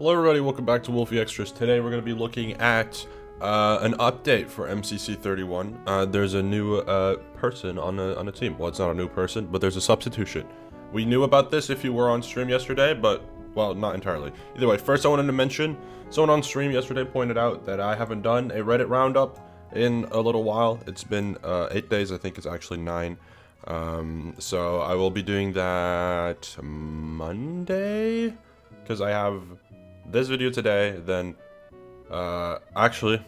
Hello everybody, welcome back to Wolfeei Extras. Today we're going to be looking at an update for MCC 31. There's a new person on a team. Well, it's not a new person, but there's a substitution. We knew about this if you were on stream yesterday, but, well, not entirely. Either way, first I wanted to mention, someone on stream yesterday pointed out that I haven't done a Reddit roundup in a little while. It's been 8 days, I think it's actually 9. So I will be doing that Monday, because I have this video today, then actually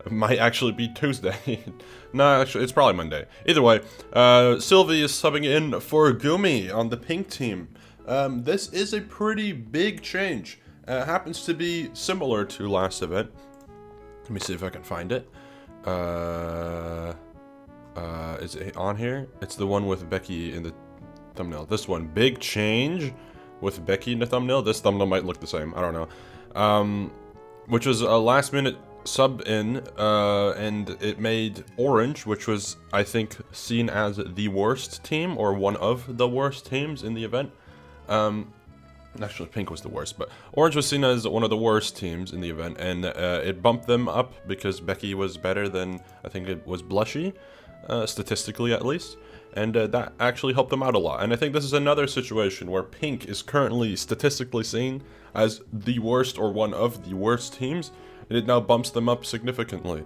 it might actually be Tuesday. No, actually it's probably Monday. Either way, Sylvee is subbing in for Gumi on the pink team. This is a pretty big change. Happens to be similar to last event. Let me see if I can find it. Is it on here? It's the one with Becky in the thumbnail. This one, big change with Becky in the thumbnail. This thumbnail might look the same, I don't know. Which was a last minute sub in, and it made Orange, which was, I think, seen as the worst team, or one of the worst teams in the event. Actually, Pink was the worst, but Orange was seen as one of the worst teams in the event, and it bumped them up because Becky was better than, I think it was Blushy, statistically at least. And that actually helped them out a lot. And I think this is another situation where Pink is currently statistically seen as the worst or one of the worst teams, and it now bumps them up significantly.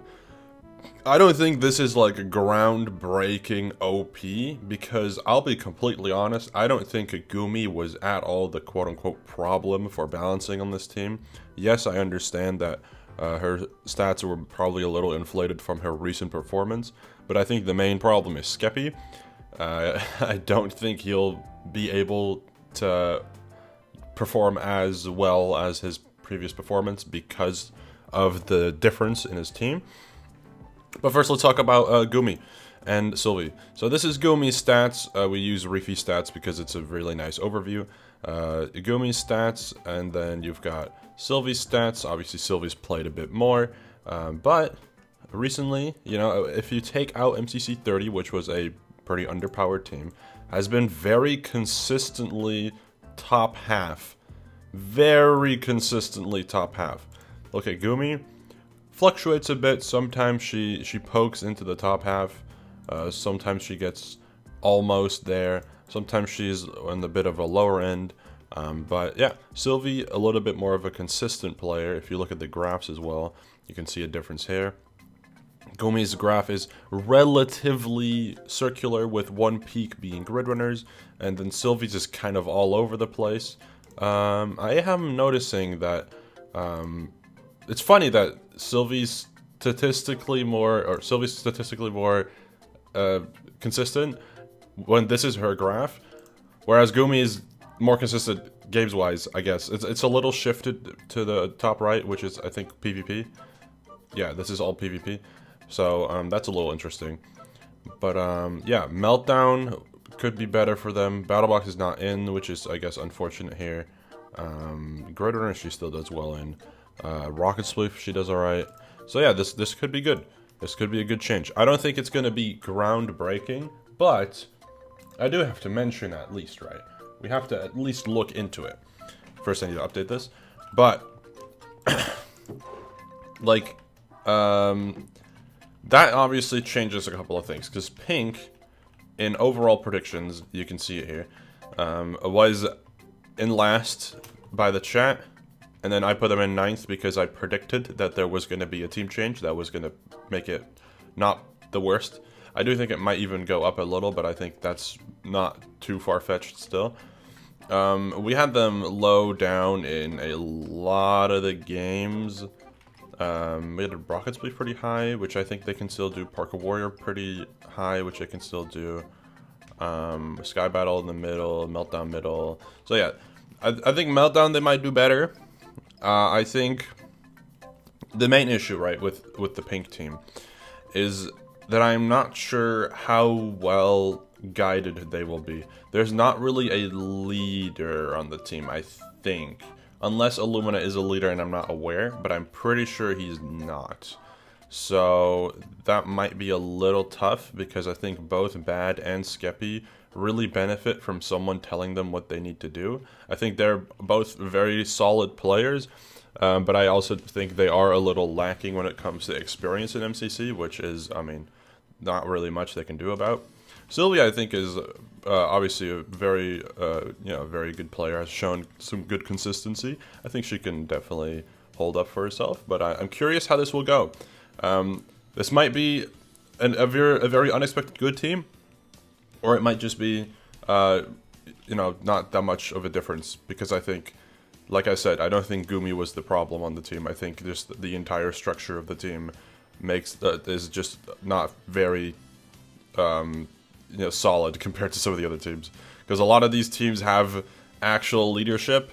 I don't think this is like a groundbreaking OP, because I'll be completely honest, I don't think Gumi was at all the quote-unquote problem for balancing on this team. Yes, I understand that her stats were probably a little inflated from her recent performance, but I think the main problem is Skeppy. I don't think he'll be able to perform as well as his previous performance because of the difference in his team. But first, let's talk about Gumi and Sylvee. So this is Gumi's stats. We use Wolfeei stats because it's a really nice overview. Gumi's stats, and then you've got Sylvee's stats. Obviously, Sylvee's played a bit more, but recently, you know, if you take out MCC 30, which was a pretty underpowered team, has been very consistently top half. Very consistently top half. Look at Gumi. Fluctuates a bit. Sometimes she pokes into the top half. Sometimes she gets almost there. Sometimes she's on the bit of a lower end. But yeah, Sylvee, a little bit more of a consistent player. If you look at the graphs as well, you can see a difference here. Gumi's graph is relatively circular, with one peak being grid runners, and then Sylvee's is kind of all over the place. I am noticing that it's funny that Sylvee's statistically more consistent when this is her graph, whereas Gumi is more consistent games-wise, I guess. It's a little shifted to the top right, which is, I think, PvP. Yeah, this is all PvP. So, that's a little interesting. But, yeah, Meltdown could be better for them. Battlebox is not in, which is, I guess, unfortunate here. Grid Runner, she still does well in. Rocket Spleef, she does alright. So, yeah, this could be good. This could be a good change. I don't think it's going to be groundbreaking, but I do have to mention at least, right? We have to at least look into it. First, I need to update this. But, like, that obviously changes a couple of things, because Pink, in overall predictions, you can see it here, was in last by the chat, and then I put them in 9th because I predicted that there was going to be a team change that was going to make it not the worst. I do think it might even go up a little, but I think that's not too far-fetched still. We had them low down in a lot of the games. We had a Rocket Spleef pretty high, which I think they can still do. Parkour Warrior pretty high, which they can still do. Sky Battle in the middle, Meltdown middle. So yeah, I think Meltdown they might do better. I think the main issue, right, with the Pink team is that I'm not sure how well guided they will be. There's not really a leader on the team, I think. Unless Illumina is a leader and I'm not aware, but I'm pretty sure he's not. So that might be a little tough, because I think both Bad and Skeppy really benefit from someone telling them what they need to do. I think they're both very solid players, but I also think they are a little lacking when it comes to experience in MCC, which is, I mean, not really much they can do about. Sylvee, I think, is obviously a very, very good player. Has shown some good consistency. I think she can definitely hold up for herself. But I'm curious how this will go. This might be a very unexpected good team, or it might just be, not that much of a difference. Because I think, like I said, I don't think Gumi was the problem on the team. I think just the entire structure of the team is just not very solid compared to some of the other teams, because a lot of these teams have actual leadership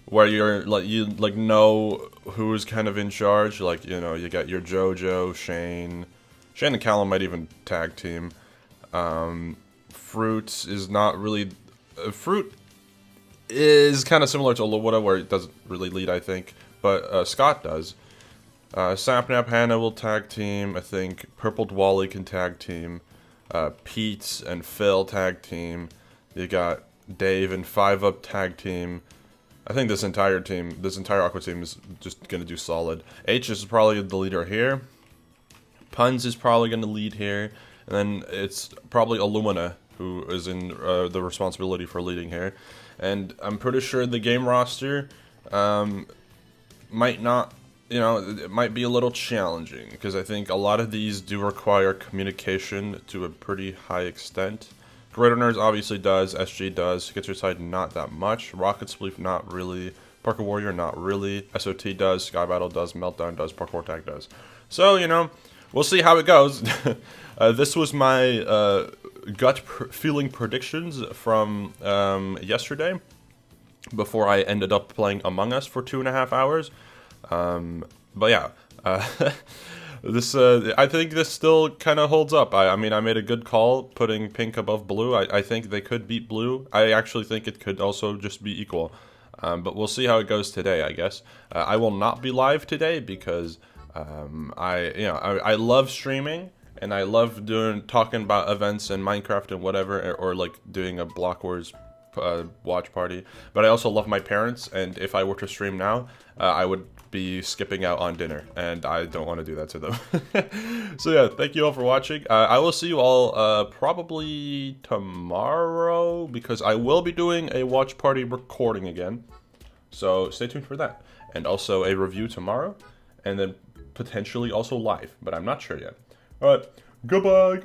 where you know who's kind of in charge. Like, you got your JoJo, Shane and Callum might even tag team. Fruit is not really Fruit is kind of similar to Lowota, where it doesn't really lead, I think, but Scott does. Sapnap Hannah will tag team. I think Purple Dwally can tag team. Pete and Phil tag team. You got Dave and 5-Up tag team. I think this entire Aqua team is just going to do solid. H is probably the leader here. Puns is probably going to lead here. And then it's probably Illumina who is in the responsibility for leading here. And I'm pretty sure the game roster might not... it might be a little challenging, because I think a lot of these do require communication to a pretty high extent. Greater Nerds obviously does, SG does, Get Your Side not that much, Rocket Spleef not really, Parkour Warrior not really, SOT does, Sky Battle does, Meltdown does, Parkour Tag does. So, we'll see how it goes. This was my gut feeling predictions from yesterday, before I ended up playing Among Us for 2.5 hours. But yeah, I think this still kind of holds up. I mean, I made a good call putting pink above blue. I think they could beat blue. I actually think it could also just be equal. But we'll see how it goes today, I guess. I will not be live today because I love streaming, and I love talking about events in Minecraft and whatever, or like doing a Block Wars watch party. But I also love my parents, and if I were to stream now, I would be skipping out on dinner, and I don't want to do that to them. So yeah, thank you all for watching. I will see you all probably tomorrow, because I will be doing a watch party recording again, so stay tuned for that. And also a review tomorrow, and then potentially also live, but I'm not sure yet. Alright, goodbye.